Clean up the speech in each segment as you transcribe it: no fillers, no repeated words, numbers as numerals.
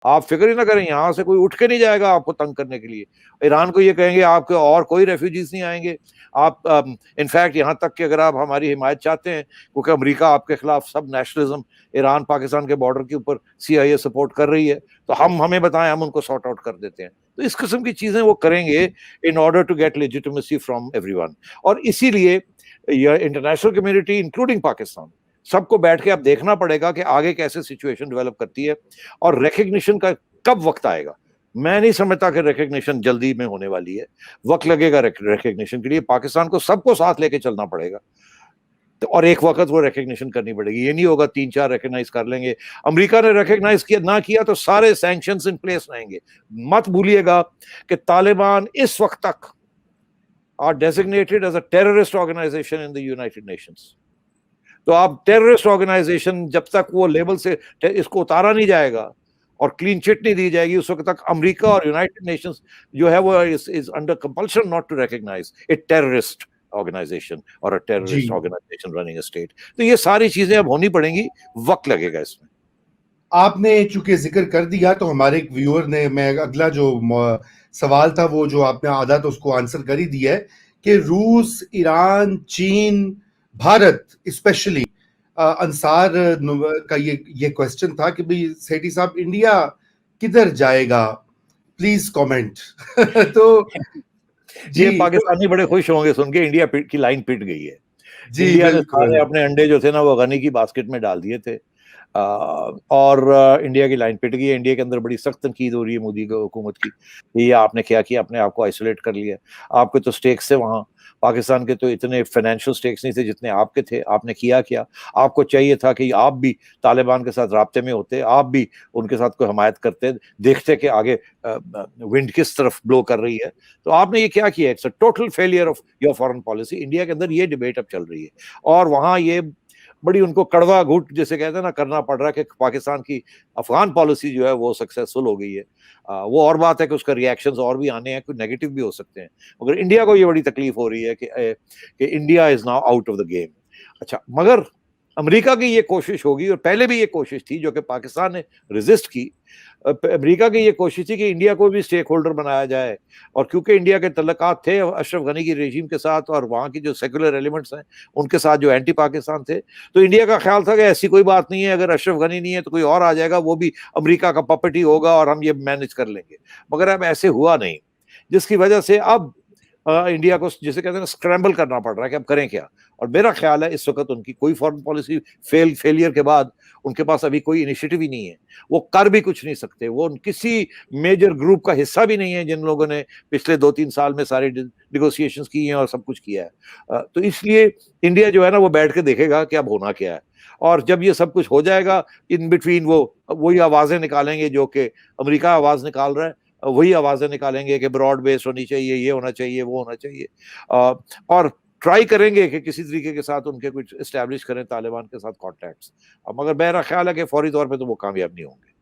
آپ فکر ہی نہ کریں، یہاں سے کوئی اٹھ کے نہیں جائے گا آپ کو تنگ کرنے کے لیے. ایران کو یہ کہیں گے آپ کے اور کوئی ریفیوجیز نہیں آئیں گے. آپ انفیکٹ یہاں تک کہ اگر آپ ہماری حمایت چاہتے ہیں، کیونکہ امریکہ آپ کے خلاف سب نیشنلزم ایران پاکستان کے بارڈر کے اوپر CIA سپورٹ کر رہی ہے، تو ہمیں بتائیں، ہم ان کو سارٹ آؤٹ کر دیتے ہیں. تو اس قسم کی چیزیں وہ کریں گے in order to get legitimacy from everyone. اور اسی لیے یہ انٹرنیشنل کمیونٹی انکلوڈنگ پاکستان سب کو بیٹھ کے اب دیکھنا پڑے گا کہ آگے کیسے سچویشن ڈیولپ کرتی ہے اور ریکگنیشن کا کب وقت آئے گا. میں نہیں سمجھتا کہ ریکگنیشن جلدی میں ہونے والی ہے، وقت لگے گا ریکگنیشن کے لیے. پاکستان کو سب کو ساتھ لے کے چلنا پڑے گا، اور ایک وقت وہ ریکگنیشن کرنی پڑے گی. یہ نہیں ہوگا 3-4 ریکگنائز کر لیں گے. امریکہ نے ریکگنائز نہ کیا تو سارے سینکشنز ان پلیس رہیں گے. مت بھولیے گا کہ طالبان اس وقت تک are designated as a terrorist organization in the United Nations. تو آپ ٹیررسٹ آرگنائزیشن جب تک وہ لیبل سے اس کو اتارا نہیں جائے گا اور کلین چٹ نہیں دی جائے گی، اس وقت تک امریکہ اور یونائٹڈ نیشنز جو ہے وہ is under compulsion not to recognise a terrorist organisation اور اے جی terrorist organisation running a state. تو یہ ساری چیزیں اب ہونی پڑیں گی، وقت لگے گا اس میں. آپ نے چونکہ ذکر کر دیا تو ہمارے ایک ویور نے، میں اگلا جو سوال تھا وہ جو آپ نے آدھا تو اس کو آنسر کر ہی دیا ہے کہ روس، ایران، چین، بھارت اسپیشلی انصار کا یہ کوسچن تھا کہ بھئی سیٹھی صاحب انڈیا کدھر جائے گا، پلیز کومنٹ. تو جی یہ پاکستانی بڑے خوش ہوں گے سن کے انڈیا کی لائن پٹ گئی ہے. جی انڈیا نے بالکل سارے اپنے انڈے جو تھے نا وہ غنی کی باسکٹ میں ڈال دیے تھے، اور انڈیا کی لائن پٹ گئی ہے. انڈیا کے اندر بڑی سخت تنقید ہو رہی ہے مودی حکومت کی. یہ آپ نے کیا کیا، اپنے آپ کو آئسولیٹ کر لیا. آپ کے تو سٹیکس تھے وہاں، پاکستان کے تو اتنے فائنینشیل سٹیکس نہیں تھے جتنے آپ کے تھے. آپ نے کیا کیا؟ آپ کو چاہیے تھا کہ آپ بھی طالبان کے ساتھ رابطے میں ہوتے، آپ بھی ان کے ساتھ کوئی حمایت کرتے، دیکھتے کہ آگے ونڈ کس طرف بلو کر رہی ہے. تو آپ نے یہ کیا کیا؟ It's a total failure of your foreign policy. India کے اندر یہ ڈبیٹ اب چل رہی ہے، اور وہاں یہ بڑی ان کو کڑوا گھوٹ جیسے کہتے ہیں نا کرنا پڑ رہا ہے کہ پاکستان کی افغان پالیسی جو ہے وہ سکسیسفل ہو گئی ہے. وہ اور بات ہے کہ اس کا ریئیکشنز اور بھی آنے ہیں، کوئی نیگیٹو بھی ہو سکتے ہیں، مگر انڈیا کو یہ بڑی تکلیف ہو رہی ہے کہ India is now out of the game. اچھا، مگر امریکہ کی یہ کوشش ہوگی، اور پہلے بھی یہ کوشش تھی جو کہ پاکستان نے ریزسٹ کی. امریکہ کی یہ کوشش تھی کہ انڈیا کو بھی اسٹیک ہولڈر بنایا جائے، اور کیونکہ انڈیا کے تعلقات تھے اشرف غنی کی رژیم کے ساتھ اور وہاں کی جو سیکولر ایلیمنٹس ہیں ان کے ساتھ جو اینٹی پاکستان تھے، تو انڈیا کا خیال تھا کہ ایسی کوئی بات نہیں ہے، اگر اشرف غنی نہیں ہے تو کوئی اور آ جائے گا، وہ بھی امریکہ کا پپٹ ہی ہوگا اور ہم یہ مینج کر لیں گے. مگر اب ایسے ہوا نہیں، جس کی وجہ سے اب انڈیا کو جسے کہتے ہیں اسکریمبل کرنا پڑ رہا ہے کہ اب کریں کیا. اور میرا خیال ہے اس وقت ان کی کوئی فارن پالیسی فیلئر کے بعد ان کے پاس ابھی کوئی انیشیٹو ہی نہیں ہے. وہ کر بھی کچھ نہیں سکتے، وہ کسی میجر گروپ کا حصہ بھی نہیں ہے جن لوگوں نے پچھلے 2-3 سال میں سارے نیگوسیشنز کی ہیں اور سب کچھ کیا ہے. تو اس لیے انڈیا جو ہے نا وہ بیٹھ کے دیکھے گا کہ اب ہونا کیا ہے، اور جب یہ سب کچھ ہو جائے گا ان بٹوین وہی آوازیں نکالیں گے جو کہ امریکہ آواز نکال رہا ہے، وہی آوازیں نکالیں گے کہ براڈ بیس ہونی چاہیے، یہ ہونا چاہیے، وہ ہونا چاہیے، اور ٹرائی کریں گے کہ کسی طریقے کے ساتھ ان کے کچھ اسٹیبلش کریں طالبان کے ساتھ کانٹیکٹس. مگر میرا خیال ہے کہ فوری طور پہ تو وہ کامیاب نہیں ہوں گے.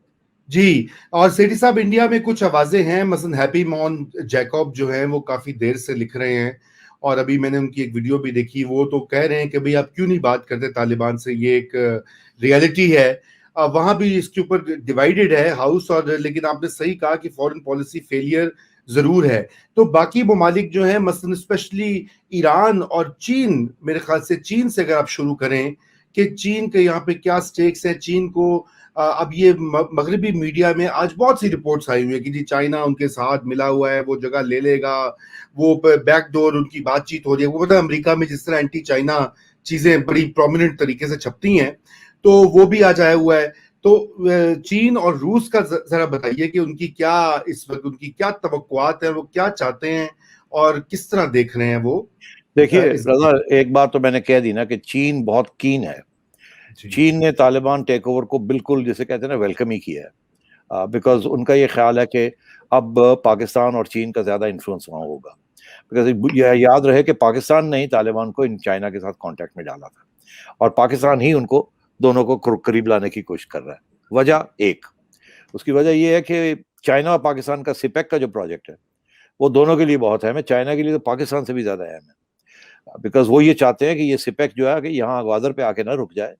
جی. اور سیٹھی صاحب انڈیا میں کچھ آوازیں ہیں، مثلا ہیپی مون جیکوب جو ہیں وہ کافی دیر سے لکھ رہے ہیں، اور ابھی میں نے ان کی ایک ویڈیو بھی دیکھی، وہ تو کہہ رہے ہیں کہ بھئی آپ کیوں نہیں بات کرتے طالبان سے، یہ ایک ریئلٹی ہے. وہاں بھی اس کے اوپر ڈیوائیڈڈ ہے ہاؤس، اور لیکن آپ نے صحیح کہا کہ فورن پالیسی فیلئر ضرور ہے. تو باقی ممالک جو ہیں مثلا اسپیشلی ایران اور چین، میرے خیال سے چین سے اگر آپ شروع کریں کہ چین کے یہاں پہ کیا سٹیکس ہیں. چین کو اب یہ مغربی میڈیا میں آج بہت سی رپورٹس آئی ہوئی ہیں کہ جی چائنا ان کے ساتھ ملا ہوا ہے، وہ جگہ لے لے گا، وہ بیک ڈور ان کی بات چیت ہو رہی ہے. وہ پتہ امریکہ میں جس طرح اینٹی چائنا چیزیں بڑی پرومیننٹ طریقے سے چھپتی ہیں، تو وہ بھی آ جایا ہوا ہے. تو چین اور روس کا ذرا بتائیے کہ ان کی کیا اس وقت ان کی کیا توقعات ہیں، وہ کیا چاہتے ہیں اور کس طرح دیکھ رہے ہیں وہ. دیکھیے رضا، ایک بات تو میں نے کہہ دی نا کہ چین بہت کین ہے. جی چین نے طالبان ٹیک اوور کو بالکل جسے کہتے ہیں نا ویلکم ہی کیا ہے، بیکاز ان کا یہ خیال ہے کہ اب پاکستان اور چین کا زیادہ انفلوئنس وہاں ہوگا. بیکاز یاد رہے کہ پاکستان نے ہی طالبان کو ان چائنا کے ساتھ کانٹیکٹ میں ڈالا تھا، اور پاکستان ہی ان کو دونوں کو قریب لانے کی کوشش کر رہا ہے. وجہ ایک، اس کی وجہ یہ ہے کہ چائنا اور پاکستان کا سپیک کا جو پروجیکٹ ہے وہ دونوں کے لیے بہت اہم ہے. چائنا کے لیے تو پاکستان سے بھی زیادہ اہم ہے، بیکاز وہ یہ چاہتے ہیں کہ یہ سپیک جو ہے کہ یہاں گوادر پہ آ کے نہ رک جائے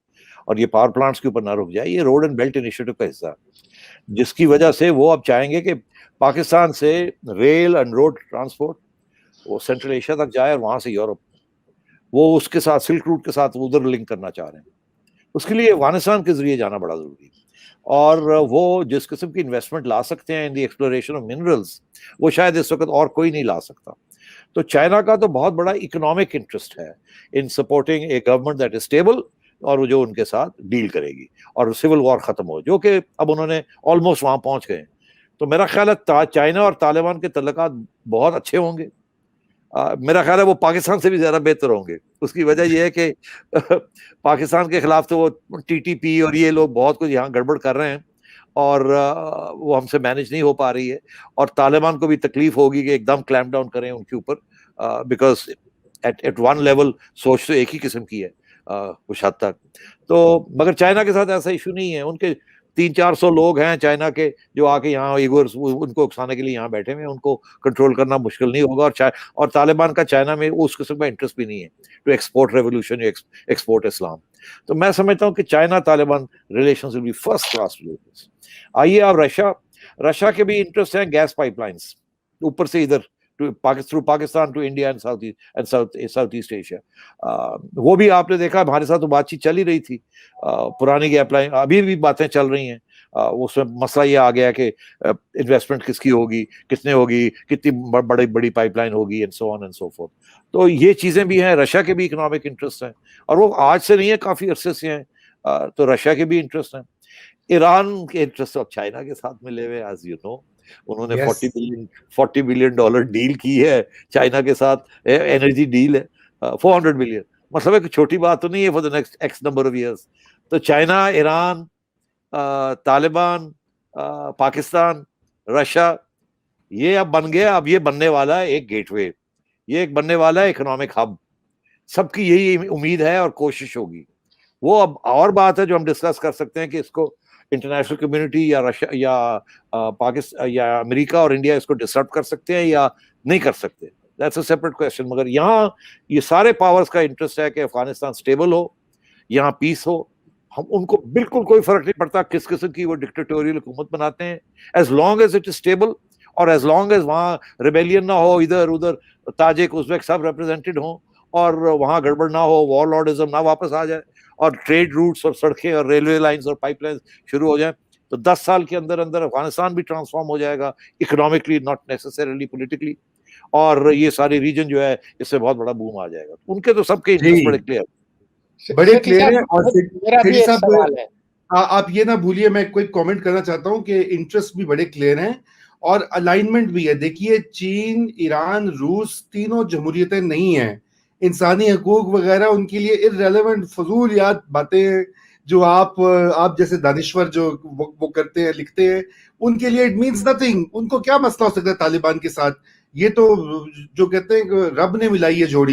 اور یہ پاور پلانٹس کے اوپر نہ رک جائے. یہ روڈ اینڈ بیلٹ انیشیٹو کا حصہ ہے. جس کی وجہ سے وہ اب چاہیں گے کہ پاکستان سے ریل اینڈ روڈ ٹرانسپورٹ وہ سینٹرل ایشیا تک جائے اور وہاں سے یورپ، وہ اس کے ساتھ سلک روٹ کے ساتھ ادھر لنک کرنا چاہ رہے ہیں. اس کے لیے افغانستان کے ذریعے جانا بڑا ضروری ہے. اور وہ جس قسم کی انویسٹمنٹ لا سکتے ہیں ان دی ایکسپلوریشن آف منرلز، وہ شاید اس وقت اور کوئی نہیں لا سکتا. تو چائنا کا تو بہت بڑا اکنامک انٹرسٹ ہے in supporting a government that is stable, اور وہ جو ان کے ساتھ ڈیل کرے گی اور سول وار ختم ہو، جو کہ اب انہوں نے آلموسٹ وہاں پہنچ گئے. تو میرا خیال ہے چائنا اور طالبان کے تعلقات بہت اچھے ہوں گے. میرا خیال ہے وہ پاکستان سے بھی زیادہ بہتر ہوں گے. اس کی وجہ یہ ہے کہ پاکستان کے خلاف تو وہ ٹی ٹی پی اور یہ لوگ بہت کچھ یہاں گڑبڑ کر رہے ہیں اور وہ ہم سے مینج نہیں ہو پا رہی ہے، اور طالبان کو بھی تکلیف ہوگی کہ ایک دم کلیمپ ڈاؤن کریں ان کے اوپر، بیکاز ایٹ ون لیول سوچ تو ایک ہی قسم کی ہے کچھ حد تک. تو مگر چائنا کے ساتھ ایسا ایشو نہیں ہے. ان کے 300-400 لوگ ہیں چائنا کے جو آ کے یہاں ایگورز ان کو اکسانے کے لیے یہاں بیٹھے ہوئے ہیں، ان کو کنٹرول کرنا مشکل نہیں ہوگا. اور طالبان کا چائنا میں اس قسم کا انٹرسٹ بھی نہیں ہے to export revolution, export Islam. تو میں سمجھتا ہوں کہ China Taliban relations will be first class relations. آئیے اب رشیا کے بھی انٹرسٹ ہیں گیس پائپ لائنس اوپر سے ادھر through Pakistan to India and south east Asia. وہ بھی آپ نے دیکھا ہمارے ساتھ تو بات چیت چل ہی رہی تھی، پرانی گیپ لائن ابھی بھی باتیں چل رہی ہیں. اس میں مسئلہ یہ آ گیا کہ انویسٹمنٹ کس کی ہوگی، کتنے ہوگی، کتنی بڑی پائپ لائن ہوگی and so on and so forth. تو یہ چیزیں بھی ہیں. رشیا کے بھی اکنامک انٹرسٹ ہیں اور وہ آج سے نہیں ہے، کافی عرصے سے ہیں. تو رشیا کے بھی انٹرسٹ ہیں. ایران کے انٹرسٹ اب چائنا کے ساتھ ملے ہوئے ایز یو نو. انہوں نے $40 بلین ڈیل کی ہے چائنا کے ساتھ، انرجی ڈیل ہے 400 بلین. مطلب ہے کہ چھوٹی بات تو نہیں ہے for the next x number of years. تو چائنا، ایران، طالبان، پاکستان، رشیا، یہ اب بن گیا. اب یہ بننے والا ہے ایک گیٹ وے، یہ ایک بننے والا ہے اکنامک ہب. سب کی یہی امید ہے اور کوشش ہوگی. وہ اب اور بات ہے جو ہم ڈسکس کر سکتے ہیں کہ اس کو انٹرنیشنل کمیونٹی یا رشیا یا پاکستان یا امریکہ اور انڈیا اس کو ڈسٹرب کر سکتے ہیں یا نہیں کر سکتے. That's a separate question. مگر یہاں یہ سارے پاورز کا انٹرسٹ ہے کہ افغانستان اسٹیبل ہو، یہاں پیس ہو. ہم ان کو بالکل کوئی فرق نہیں پڑتا کس قسم کی وہ ڈکٹیٹوریل حکومت بناتے ہیں، as long as it is stable اور ایز لانگ ایز وہاں ریبیلین نہ ہو، ادھر ادھر تاجک ازبیک سب ریپرزینٹڈ ہوں اور وہاں گڑبڑ نہ ہو، وار لارڈزم نہ واپس آ جائے اور ٹریڈ روٹس اور سڑکیں اور ریلوے لائنز اور پائپ لائنز شروع ہو جائیں، تو 10 سال کے اندر اندر افغانستان بھی ٹرانسفارم ہو جائے گا اکنامکلی، ناٹ نیسسریلی پولیٹیکلی. اور یہ ساری ریجن جو ہے اس سے بہت بڑا بوم آ جائے گا. ان کے تو سب کے انٹرسٹ بڑے کلیئر ہیں. اور میرا بھی ایک سوال ہے، آپ یہ نہ بھولیے، میں کوئی کامنٹ کرنا چاہتا ہوں کہ انٹرسٹ بھی بڑے کلیئر ہیں اور الائنمنٹ بھی ہے. دیکھیے چین، ایران، روس تینوں جمہوریتیں نہیں ہیں. انسانی حقوق وغیرہ ان کے لیے ارریلیونٹ فضولیات باتیں ہیں جو آپ جیسے دانشور جو وہ کرتے ہیں، لکھتے ہیں، ان کے لیے اٹ مینس نتھنگ. ان کو کیا مسئلہ ہو سکتا ہے طالبان کے ساتھ؟ یہ تو جو کہتے ہیں کہ رب نے ملائی ہے جوڑی.